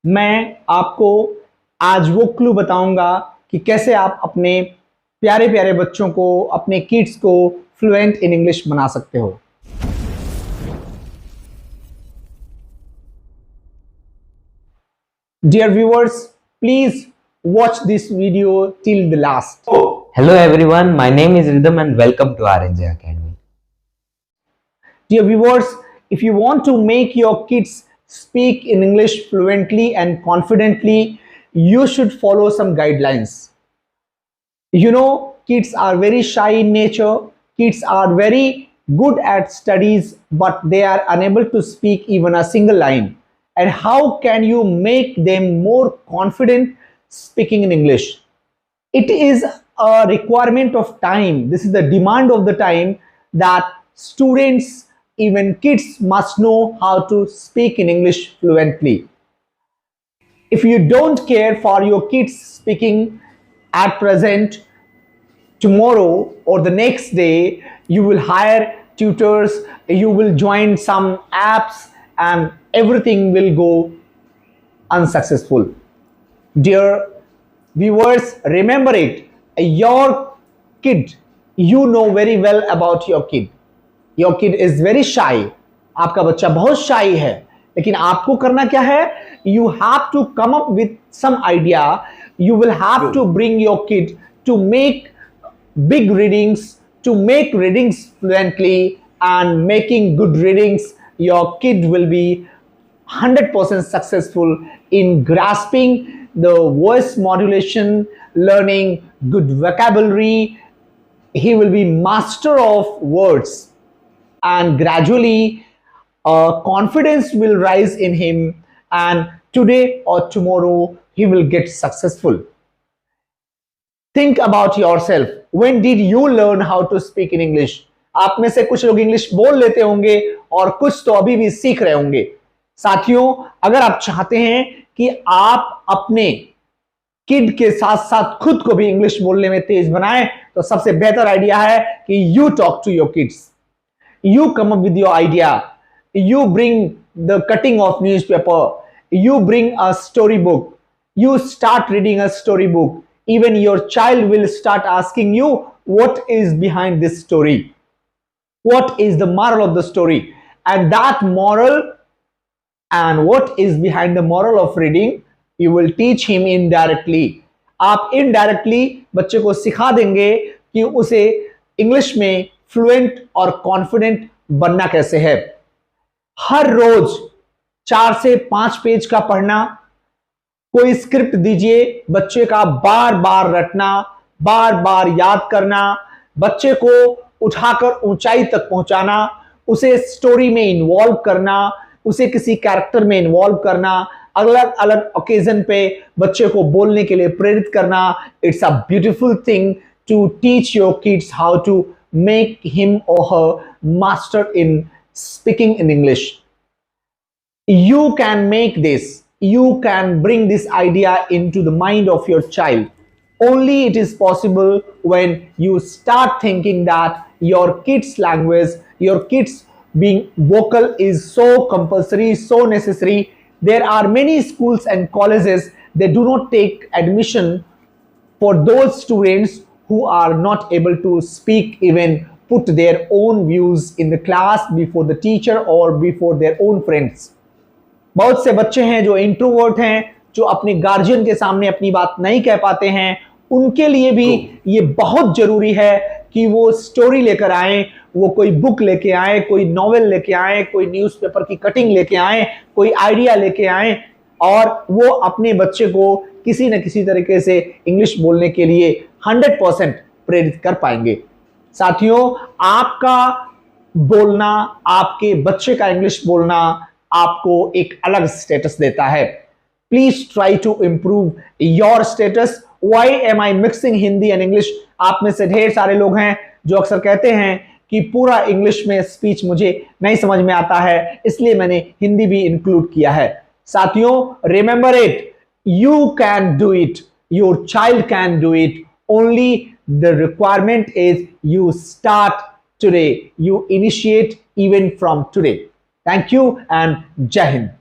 मैं आपको आज वो क्लू बताऊंगा कि कैसे आप अपने प्यारे प्यारे बच्चों को, अपने किड्स को फ्लुएंट इन इंग्लिश बना सकते हो। Dear viewers, please watch this video till the last. Hello everyone, my name is Rhythm and welcome to RNJ Academy. Dear viewers, if you want to make your kids speak in English fluently and confidently, you should follow some guidelines. You know, kids are very shy in nature, kids are very good at studies, but they are unable to speak even a single line. And how can you make them more confident speaking in English? It is a requirement of time. This is the demand of the time that students, even kids, must know how to speak in English fluently. If you don't care for your kids speaking at present, tomorrow or the next day you will hire tutors, you will join some apps, and everything will go unsuccessful. Dear viewers, remember it, your kid, you know very well about your kid. Your kid is very shy. आपका बच्चा बहुत shy है, लेकिन आपको करना क्या है? You have to come up with some idea. You will have to bring your kid to make big readings, to make readings fluently, and making good readings. Your kid will be 100% successful in grasping the voice modulation, learning good vocabulary. He will be master of words, and gradually confidence will rise in him, and today or tomorrow he will get successful. Think about yourself. When did you learn how to speak in English? आप में से कुछ लोग English बोल लेते होंगे और कुछ तो अभी भी सीख रहे होंगे। साथियों, अगर आप चाहते हैं कि आप अपने किड के साथ साथ खुद को भी इंग्लिश बोलने में तेज बनाएं, तो सबसे बेहतर आइडिया है कि you talk to your kids. You come up with your idea. You bring the cutting of newspaper. You bring a storybook. You start reading a storybook. Even your child will start asking you, what is behind this story? What is the moral of the story? And that moral, and what is behind the moral of reading, you will teach him indirectly. आप indirectly बच्चे को सिखा देंगे कि उसे English में fluent और confident बनना कैसे है. हर रोज 4 से 5 पेज का पढ़ना, कोई स्क्रिप्ट दीजिए, बच्चे का बार बार रटना, बार बार याद करना, बच्चे को उठाकर ऊंचाई तक पहुंचाना, उसे स्टोरी में इन्वॉल्व करना, उसे किसी कैरेक्टर में इन्वॉल्व करना, अलग अलग ओकेजन पे बच्चे को बोलने के लिए प्रेरित करना. It's a beautiful thing to teach your kids how to make him or her master in speaking in English. You can make this. You can bring this idea into the mind of your child. Only it is possible when you start thinking that your kids' language, your kids being vocal is so compulsory, so necessary. There are many schools and colleges, they do not take admission for those students who are not able to speak, even put their own views in the class before the teacher or before their own friends. बहुत से बच्चे हैं जो introvert हैं, जो अपने guardian के सामने अपनी बात नहीं कह पाते हैं. उनके लिए भी ये बहुत जरूरी है कि वो स्टोरी लेकर आए, वो कोई बुक लेके आए, कोई नॉवेल लेके आए, कोई न्यूज़पेपर की कटिंग लेके आए, कोई आइडिया लेके आए, और वो अपने बच्चे को किसी न किसी तरीके से इंग्लिश बोलने के लिए 100% प्रेरित कर पाएंगे. साथियों, आपका बोलना, आपके बच्चे का इंग्लिश बोलना आपको एक अलग स्टेटस देता है. Please try to improve your status. Why am I mixing Hindi and English? आप में से ढेर सारे लोग हैं जो अक्सर कहते हैं कि पूरा इंग्लिश में स्पीच मुझे नहीं समझ में आता है, इसलिए मैंने हिंदी भी इंक्लूड किया है. साथियों, remember it, you can do it, your child can do it. Only the requirement is you start today, you initiate even from today. Thank you and Jai Hind.